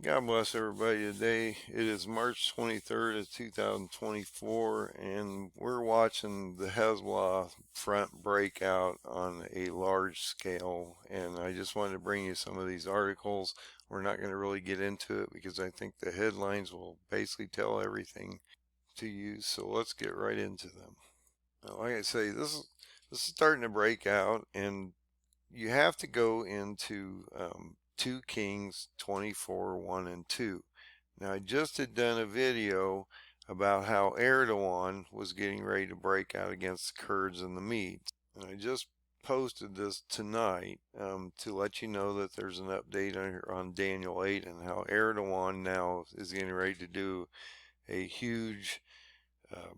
God bless everybody today. It is March 23rd of 2024, and we're watching the Hezbollah front break out on a large scale. And I just wanted to bring you some of these articles. We're not going to really get into it because I think the headlines will basically tell everything to you. So let's get right into them. Now, like I say, this is starting to break out, and you have to go into 2 Kings 24, 1 and 2. Now, I just had done a video about how Eridan was getting ready to break out against the Kurds and the Medes. And I just posted this tonight to let you know that there's an update on Daniel 8 and how Eridan now is getting ready to do a huge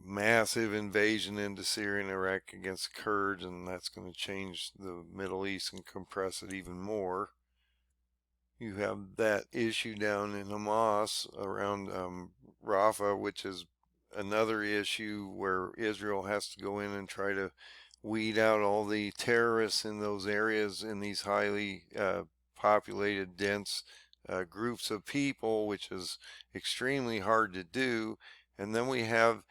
massive invasion into Syria and Iraq against the Kurds, and that's going to change the Middle East and compress it even more. You have that issue down in Hamas around Rafah, which is another issue where Israel has to go in and try to weed out all the terrorists in those areas, in these highly populated, dense groups of people, which is extremely hard to do. And then we have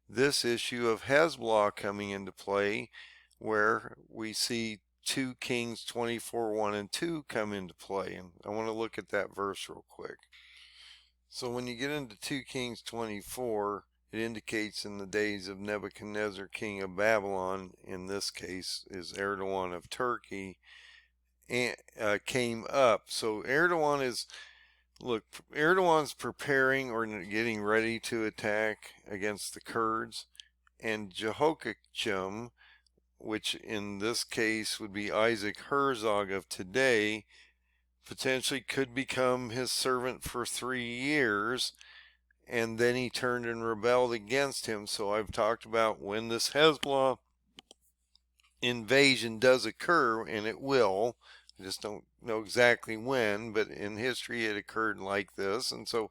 this issue of Hezbollah coming into play, where we see 2 Kings 24, 1 and 2 come into play. And I want to look at that verse real quick. So when you get into 2 Kings 24, it indicates in the days of Nebuchadnezzar, king of Babylon, in this case is Erdogan of Turkey, and came up. So Erdogan's preparing or getting ready to attack against the Kurds, and Jehoiakim, which in this case would be Isaac Herzog of today, potentially could become his servant for 3 years, and then he turned and rebelled against him. So I've talked about when this Hezbollah invasion does occur, and it will. I just don't know exactly when, but in history it occurred like this. And so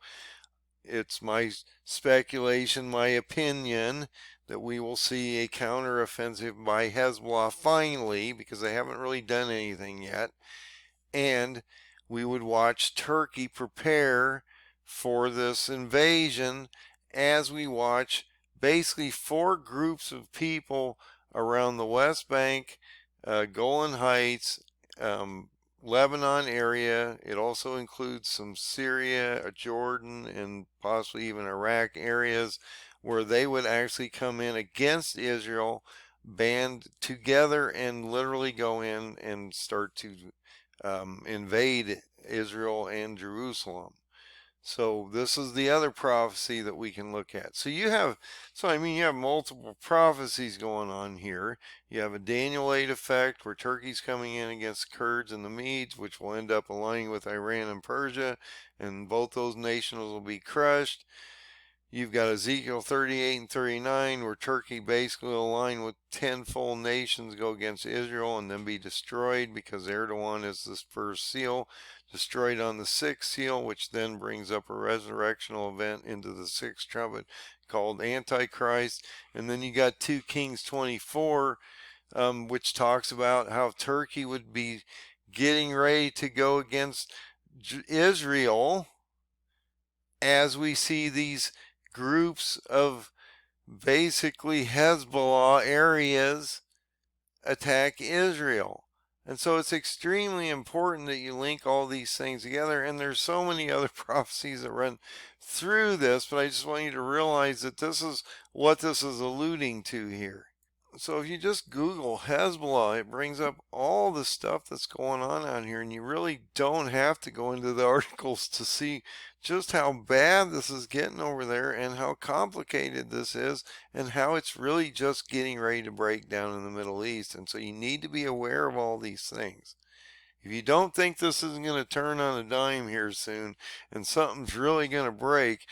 it's my speculation, my opinion, that we will see a counteroffensive by Hezbollah finally, because they haven't really done anything yet. And we would watch Turkey prepare for this invasion as we watch basically 4 groups of people around the West Bank, Golan Heights, Lebanon area. It also includes some Syria, Jordan, and possibly even Iraq areas where they would actually come in against Israel, band together, and literally go in and start to invade Israel and Jerusalem. So this is the other prophecy that we can look at. So you have multiple prophecies going on here. You have a Daniel 8 effect where Turkey's coming in against the Kurds and the Medes, which will end up aligning with Iran and Persia, and both those nations will be crushed. You've got Ezekiel 38 and 39 where Turkey basically will align with 10 full nations, go against Israel, and then be destroyed because Erdogan is this first seal, destroyed on the 6th seal, which then brings up a resurrectional event into the 6th trumpet called Antichrist. And then you got 2 Kings 24, which talks about how Turkey would be getting ready to go against Israel as we see these groups of basically Hezbollah areas attack Israel. And so it's extremely important that you link all these things together. And there's so many other prophecies that run through this, but I just want you to realize that this is what this is alluding to here. So if you just Google Hezbollah, it brings up all the stuff that's going on out here, and you really don't have to go into the articles to see just how bad this is getting over there and how complicated this is and how it's really just getting ready to break down in the Middle East. And so you need to be aware of all these things. If you don't think this is going to turn on a dime here soon and something's really going to break,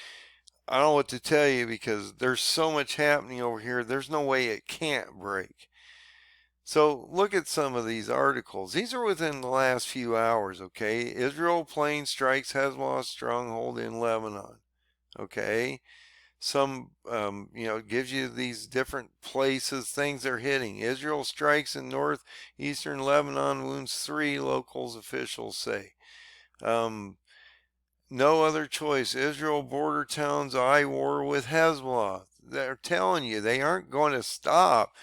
I don't know what to tell you, because there's so much happening over here. There's no way it can't break. So look at some of these articles. These are within the last few hours, okay? Israel plane strikes Hezbollah stronghold in Lebanon, okay? Some, gives you these different places, things they're hitting. Israel strikes in northeastern Lebanon, wounds 3, locals officials say. No other choice. Israel border towns eye war with Hezbollah. They're telling you they aren't going to stop.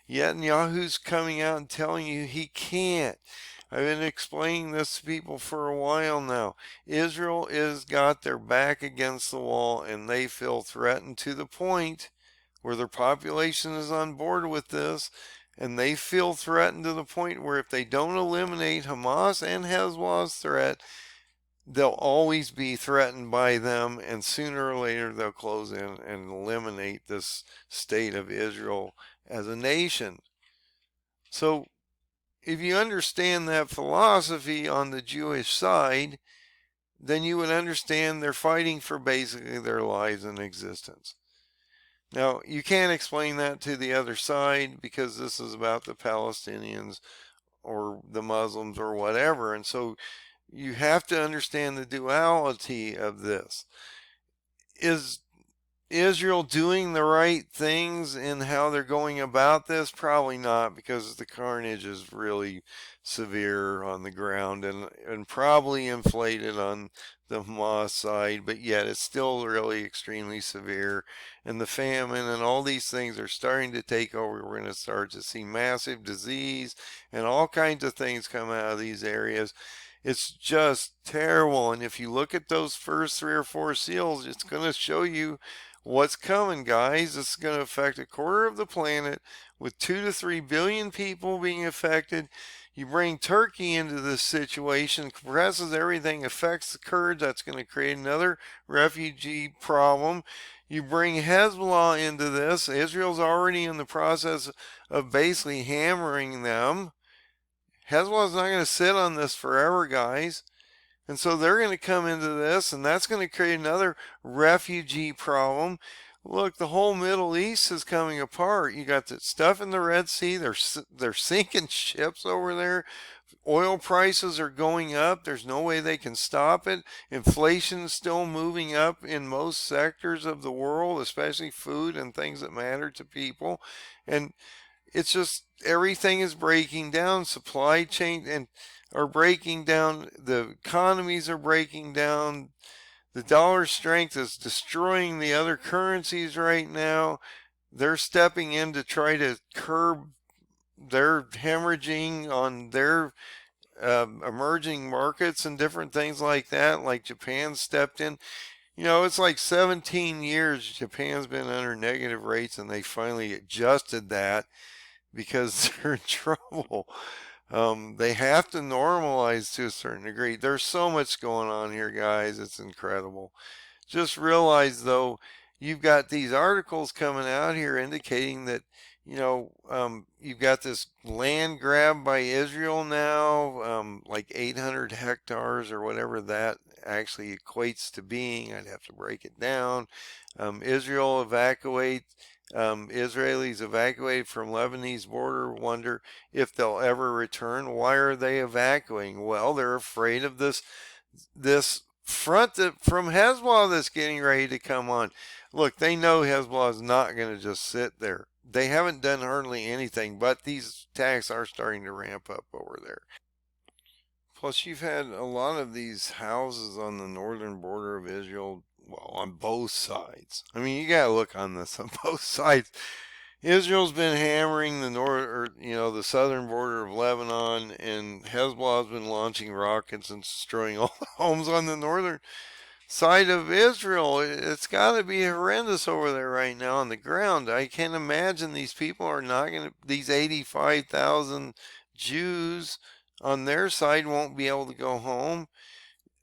Netanyahu's coming out and telling you he can't. I've been explaining this to people for a while now. Israel is got their back against the wall and they feel threatened to the point where their population is on board with this, and they feel threatened to the point where if they don't eliminate Hamas and Hezbollah's threat, they'll always be threatened by them, and sooner or later they'll close in and eliminate this state of Israel as a nation. So if you understand that philosophy on the Jewish side, then you would understand they're fighting for basically their lives and existence. Now, you can't explain that to the other side because this is about the Palestinians or the Muslims or whatever. And so you have to understand the duality of this. Is Israel doing the right things in how they're going about this? Probably not, because the carnage is really severe on the ground and probably inflated on the Hamas side, but yet it's still really extremely severe. And the famine and all these things are starting to take over. We're going to start to see massive disease and all kinds of things come out of these areas. It's just terrible. And if you look at those first 3 or 4 seals, it's going to show you what's coming, guys. It's going to affect a quarter of the planet with 2 to 3 billion people being affected. You bring Turkey into this situation, compresses everything, affects the Kurds. That's going to create another refugee problem. You bring Hezbollah into this. Israel's already in the process of basically hammering them. Hezbollah's not going to sit on this forever, guys. And so they're going to come into this, and that's going to create another refugee problem. Look, the whole Middle East is coming apart. You got the stuff in the Red Sea. They're sinking ships over there. Oil prices are going up. There's no way they can stop it. Inflation's still moving up in most sectors of the world, especially food and things that matter to people. And it's just everything is breaking down. Supply chain and are breaking down. The economies are breaking down. The dollar strength is destroying the other currencies right now. They're stepping in to try to curb their hemorrhaging on their emerging markets and different things like that. Like Japan stepped in. You know, it's like 17 years Japan's been under negative rates, and they finally adjusted that because they're in trouble. They have to normalize to a certain degree. There's so much going on here, guys. It's incredible. Just realize, though, you've got these articles coming out here indicating that, you've got this land grab by Israel now, like 800 hectares or whatever that actually equates to being. I'd have to break it down. Israelis evacuated from Lebanese border wonder if they'll ever return. Why are they evacuating? Well, they're afraid of this front from Hezbollah that's getting ready to come on. Look, they know Hezbollah is not going to just sit there. They haven't done hardly anything, but these attacks are starting to ramp up over there. Plus, you've had a lot of these houses on the northern border of Israel, well, on both sides. I mean, you got to look on this on both sides. Israel's been hammering the southern border of Lebanon, and Hezbollah's been launching rockets and destroying all the homes on the northern side of Israel. It's got to be horrendous over there right now on the ground. I can't imagine these people are not going to, these 85,000 Jews on their side won't be able to go home.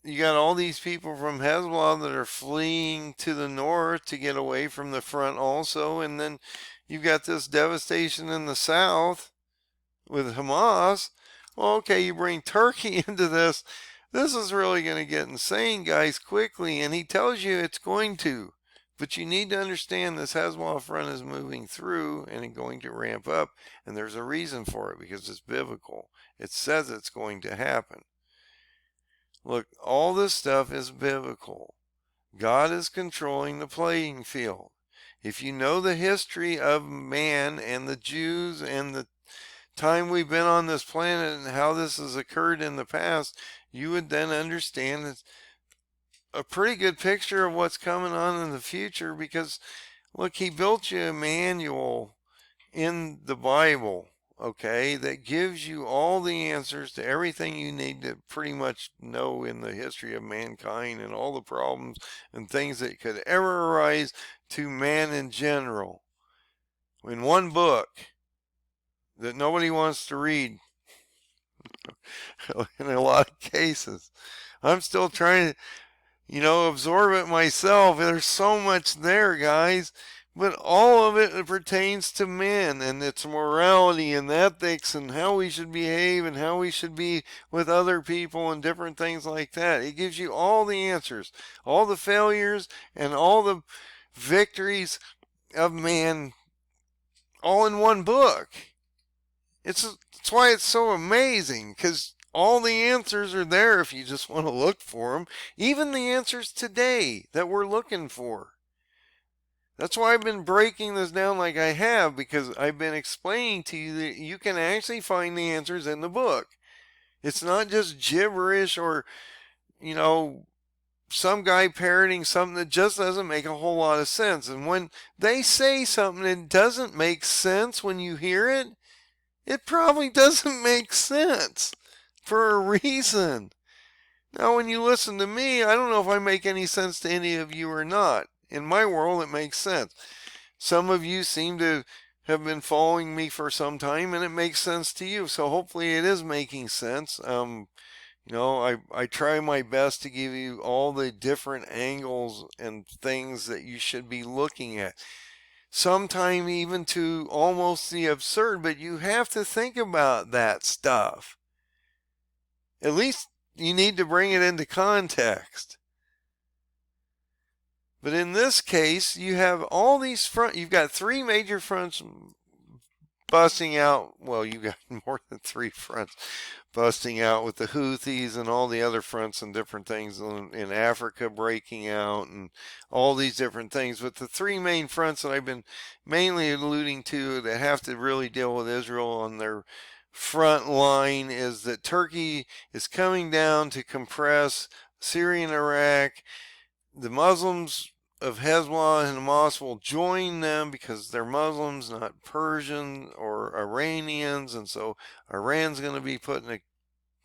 You got all these people from Hezbollah that are fleeing to the north to get away from the front also, and then you've got this devastation in the south with Hamas. Well, okay, you bring Turkey into this. This is really going to get insane, guys, quickly, and he tells you it's going to. But you need to understand this Hezbollah front is moving through and it's going to ramp up, and there's a reason for it because it's biblical. It says it's going to happen. Look, all this stuff is biblical. God is controlling the playing field. If you know the history of man and the Jews and the time we've been on this planet and how this has occurred in the past, you would then understand that a pretty good picture of what's coming on in the future because, look, he built you a manual in the Bible, okay, that gives you all the answers to everything you need to pretty much know in the history of mankind and all the problems and things that could ever arise to man in general in one book that nobody wants to read in a lot of cases. I'm still trying to, absorb it myself. There's so much there, guys. But all of it pertains to men and its morality and ethics and how we should behave and how we should be with other people and different things like that. It gives you all the answers, all the failures and all the victories of man all in one book. It's why it's so amazing, because all the answers are there if you just want to look for them. Even the answers today that we're looking for. That's why I've been breaking this down like I have, because I've been explaining to you that you can actually find the answers in the book. It's not just gibberish or, some guy parroting something that just doesn't make a whole lot of sense. And when they say something that doesn't make sense when you hear it, it probably doesn't make sense for a reason. Now, when you listen to me, I don't know if I make any sense to any of you or not. In my world, it makes sense. Some of you seem to have been following me for some time, and it makes sense to you. So hopefully it is making sense. I try my best to give you all the different angles and things that you should be looking at. Sometimes even to almost the absurd, but you have to think about that stuff. At least you need to bring it into context. But in this case, you have all these you've got three major fronts busting out. Well, you've got more than three fronts busting out with the Houthis and all the other fronts and different things in Africa breaking out and all these different things. But the three main fronts that I've been mainly alluding to that have to really deal with Israel on their front line is that Turkey is coming down to compress Syria and Iraq. The Muslims of Hezbollah and Hamas will join them because they're Muslims, not Persian or Iranians, and so Iran's going to be put in a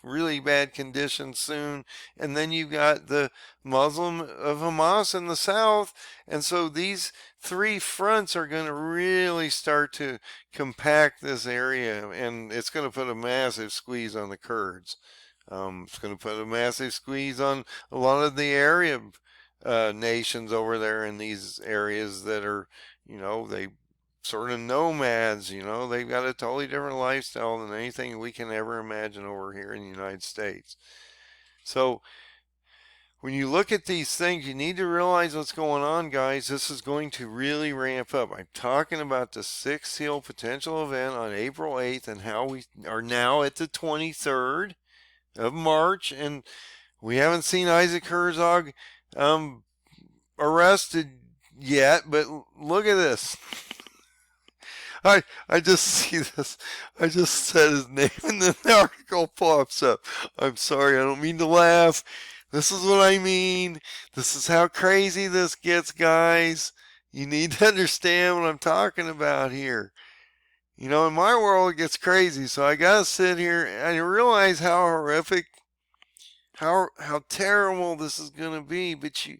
really bad condition soon. And then you've got the Muslim of Hamas in the south, and so these three fronts are going to really start to compact this area, and it's going to put a massive squeeze on the Kurds. It's going to put a massive squeeze on a lot of the Arab nations over there in these areas that are, they sort of nomads, they've got a totally different lifestyle than anything we can ever imagine over here in the United States. So when you look at these things, you need to realize what's going on, guys. This is going to really ramp up. I'm talking about the Sixth Seal potential event on April 8th and how we are now at the 23rd of March, and we haven't seen Isaac Herzog arrested yet, but look at this. I just see this. I just said his name and then the article pops up. I'm sorry, I don't mean to laugh. This is what I mean. This is how crazy this gets, guys. You need to understand what I'm talking about here. In my world it gets crazy, so I gotta sit here and I realize how horrific, how terrible this is going to be, but you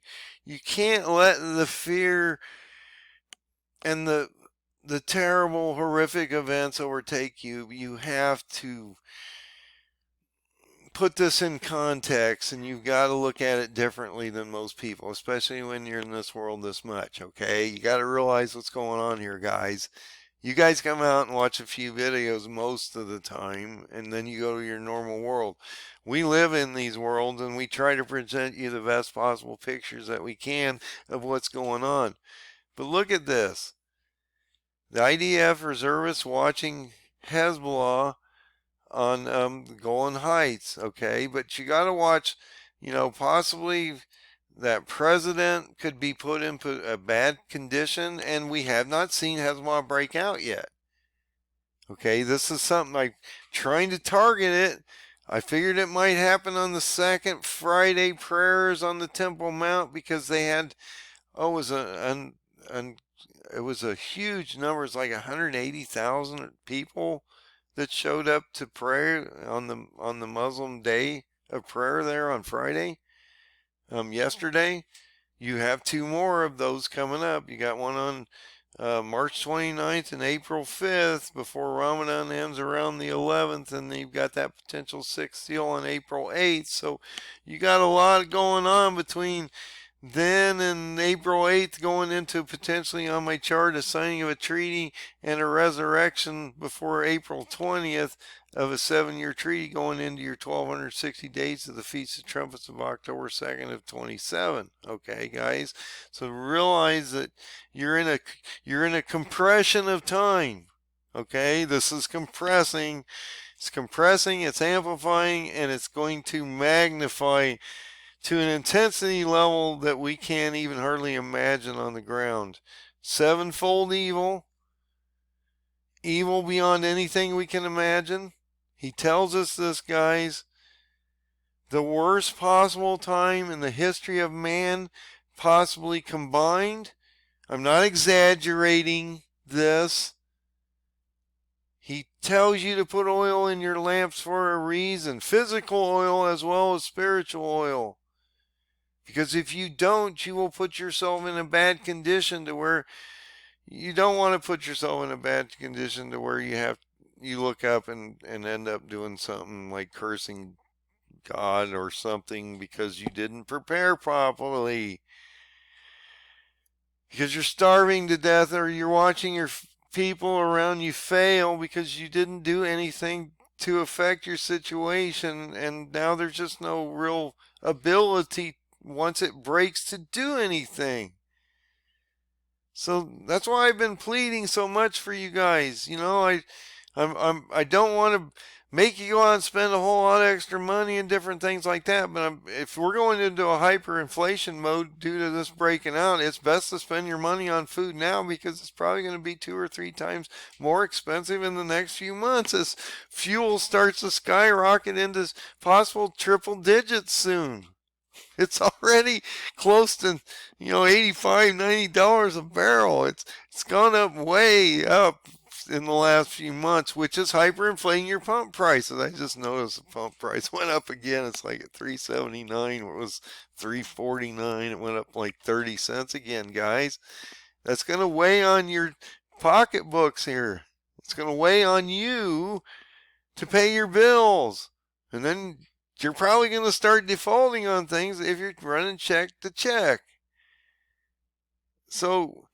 can't let the fear and the terrible, horrific events overtake you. You have to put this in context, and you've got to look at it differently than most people, especially when you're in this world this much, okay? You got to realize what's going on here, guys. You guys come out and watch a few videos most of the time, and then you go to your normal world. We live in these worlds, and we try to present you the best possible pictures that we can of what's going on. But look at this. The IDF reservists watching Hezbollah on the Golan Heights, okay? But you got to watch, possibly that president could be put in a bad condition, and we have not seen Hezbollah break out yet. Okay, this is something I'm trying to target it. I figured it might happen on the second Friday prayers on the Temple Mount because they had, oh, it was a huge number. It's like 180,000 people that showed up to pray on the Muslim day of prayer there on Friday, yesterday. You have two more of those coming up. You got one on March 29th and April 5th before Ramadan ends around the 11th, and then you've got that potential sixth seal on April 8th. So you got a lot going on between then and April 8th, going into potentially on my chart a signing of a treaty and a resurrection before April 20th of a 7-year treaty going into your 1260 days of the Feast of Trumpets of October 2nd of 27. Okay, guys, so realize that you're in a compression of time. Okay, this is compressing. It's compressing, it's amplifying, and it's going to magnify to an intensity level that we can't even hardly imagine on the ground. Sevenfold evil, evil beyond anything we can imagine. He tells us this, guys. The worst possible time in the history of man, possibly combined. I'm not exaggerating this. He tells you to put oil in your lamps for a reason. Physical oil as well as spiritual oil. Because if you don't, you will put yourself in a bad condition to where you don't want to put yourself in a bad condition to where you look up and end up doing something like cursing God or something because you didn't prepare properly. Because you're starving to death, or you're watching your people around you fail because you didn't do anything to affect your situation, and now there's just no real ability once it breaks to do anything. So that's why I've been pleading so much for you guys. You know, I don't want to make you go out and spend a whole lot of extra money and different things like that. But if we're going into a hyperinflation mode due to this breaking out, it's best to spend your money on food now, because it's probably going to be 2 or 3 times more expensive in the next few months as fuel starts to skyrocket into possible triple digits soon. It's already close to, $85, $90 a barrel. It's gone up way up in the last few months, which is hyperinflating your pump prices. I just noticed the pump price went up again. It's like at $3.79. It was $3.49. It went up like 30 cents again, guys. That's going to weigh on your pocketbooks here. It's going to weigh on you to pay your bills. And then you're probably going to start defaulting on things if you're running check to check. So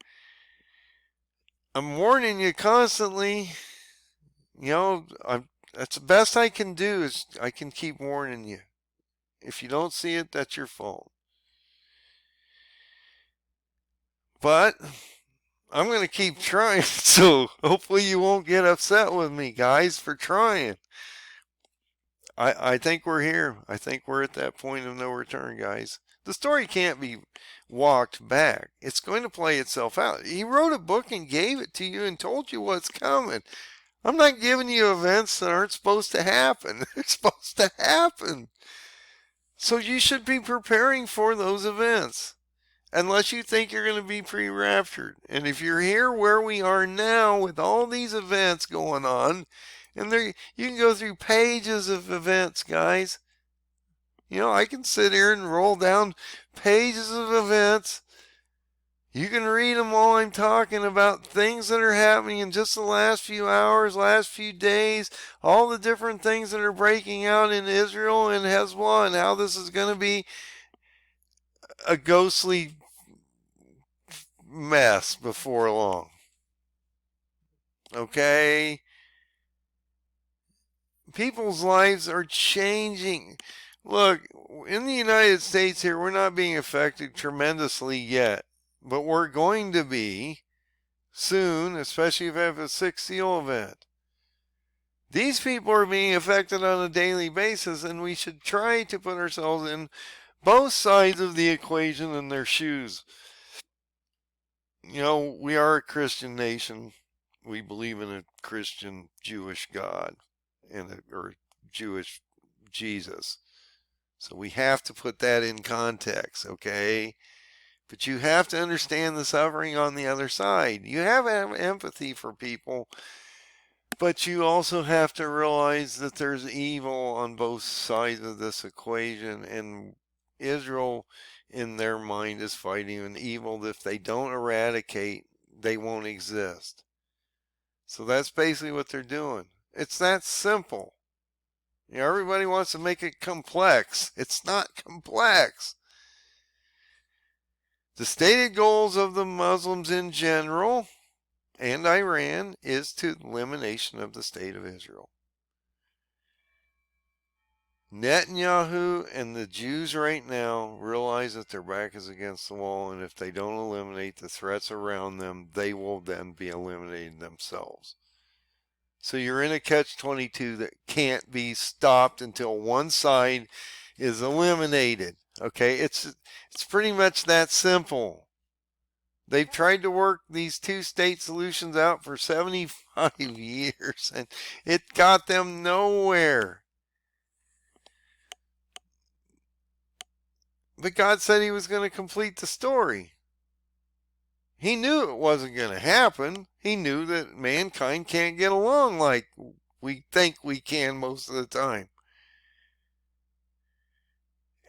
I'm warning you constantly. That's the best I can do, is I can keep warning you. If you don't see it, that's your fault. But I'm going to keep trying, so hopefully you won't get upset with me, guys, for trying. I think we're here. I think we're at that point of no return, guys. The story can't be walked back. It's going to play itself out. He wrote a book and gave it to you and told you what's coming. I'm not giving you events that aren't supposed to happen. They're supposed to happen. So you should be preparing for those events, unless you think you're going to be pre-raptured. And if you're here where we are now with all these events going on, and there, you can go through pages of events, guys. I can sit here and roll down pages of events. You can read them while I'm talking about things that are happening in just the last few hours, last few days, all the different things that are breaking out in Israel and Hezbollah, and how this is going to be a ghostly mess before long. Okay? People's lives are changing. Look, in the United States here, we're not being affected tremendously yet, but we're going to be soon, especially if we have a sixth seal event. These people are being affected on a daily basis, and we should try to put ourselves in both sides of the equation in their shoes. We are a Christian nation. We believe in a Christian Jewish God or Jewish Jesus. So we have to put that in context, okay? But you have to understand the suffering on the other side. You have empathy for people, but you also have to realize that there's evil on both sides of this equation, and Israel, in their mind, is fighting an evil that if they don't eradicate, they won't exist. So that's basically what they're doing. It's that simple. You know, everybody wants to make it complex. It's not complex. The stated goals of the Muslims in general and Iran is to elimination of the state of Israel. Netanyahu and the Jews right now realize that their back is against the wall, and if they don't eliminate the threats around them, they will then be eliminated themselves. So you're in a catch-22 that can't be stopped until one side is eliminated. Okay, it's pretty much that simple. They've tried to work these two-state solutions out for 75 years, and it got them nowhere. But God said he was going to complete the story. He knew it wasn't going to happen. He knew that mankind can't get along like we think we can most of the time.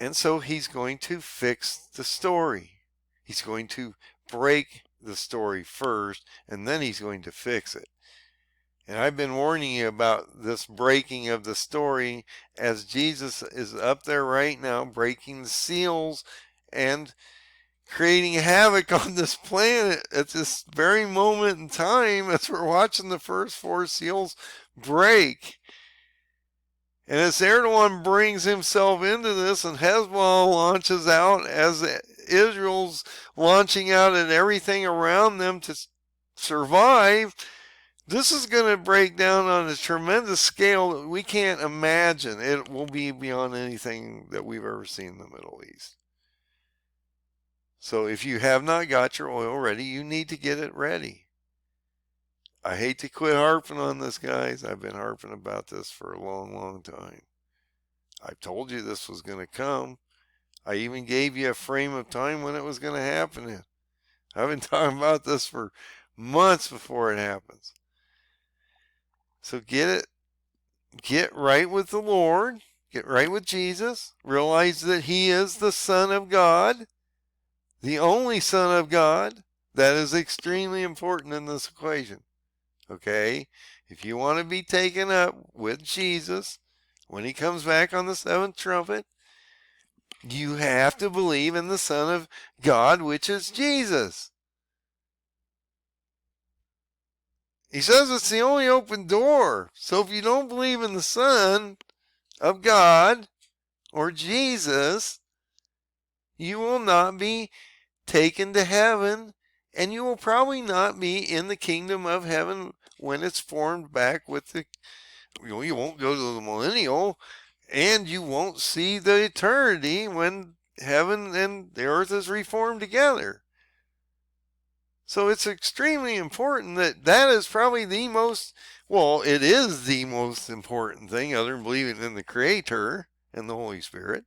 And so he's going to fix the story. He's going to break the story first, and then he's going to fix it. And I've been warning you about this breaking of the story as Jesus is up there right now breaking the seals and creating havoc on this planet at this very moment in time as we're watching the first 4 seals break. And as Eridan brings himself into this and Hezbollah launches out, as Israel's launching out at everything around them to survive, this is going to break down on a tremendous scale that we can't imagine. It will be beyond anything that we've ever seen in the Middle East. So if you have not got your oil ready, you need to get it ready. I hate to quit harping on this, guys. I've been harping about this for a long, long time. I've told you this was going to come. I even gave you a frame of time when it was going to happen. I've been talking about this for months before it happens. So get right with the Lord. Get right with Jesus. Realize that he is the Son of God. The only Son of God. That is extremely important in this equation. Okay? If you want to be taken up with Jesus when he comes back on the 7th trumpet, you have to believe in the Son of God, which is Jesus. He says it's the only open door. So if you don't believe in the Son of God or Jesus, you will not be taken to heaven, and you will probably not be in the kingdom of heaven when it's formed back with the, you won't go to the millennial, and you won't see the eternity when heaven and the earth is reformed together. So it's extremely important that is probably the most, well, it is the most important thing other than believing in the Creator and the Holy Spirit.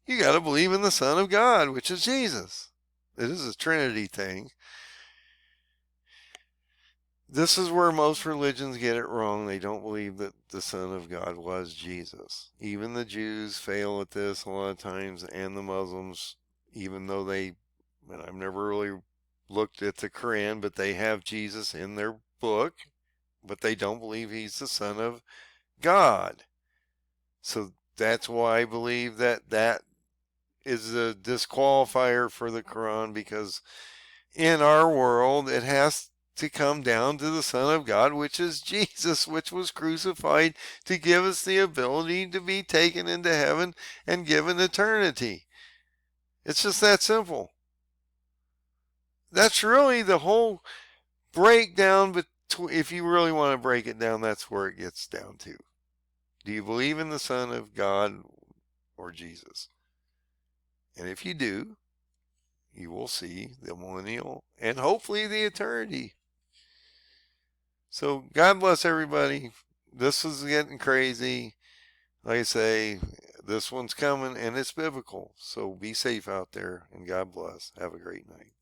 You got to believe in the Son of God, which is Jesus. It is a Trinity thing. This is where most religions get it wrong. They don't believe that the Son of God was Jesus. Even the Jews fail at this a lot of times, and the Muslims, even though and I've never really looked at the Quran, but they have Jesus in their book, but they don't believe he's the Son of God. So that's why I believe that is a disqualifier for the Quran, because in our world it has to come down to the Son of God, which is Jesus, which was crucified to give us the ability to be taken into heaven and given eternity. It's just that simple. That's really the whole breakdown, but if you really want to break it down, that's where it gets down to. Do you believe in the Son of God or Jesus? And if you do, you will see the millennial and hopefully the eternity. So God bless everybody. This is getting crazy. like I say, this one's coming and it's biblical. So be safe out there and God bless. Have a great night.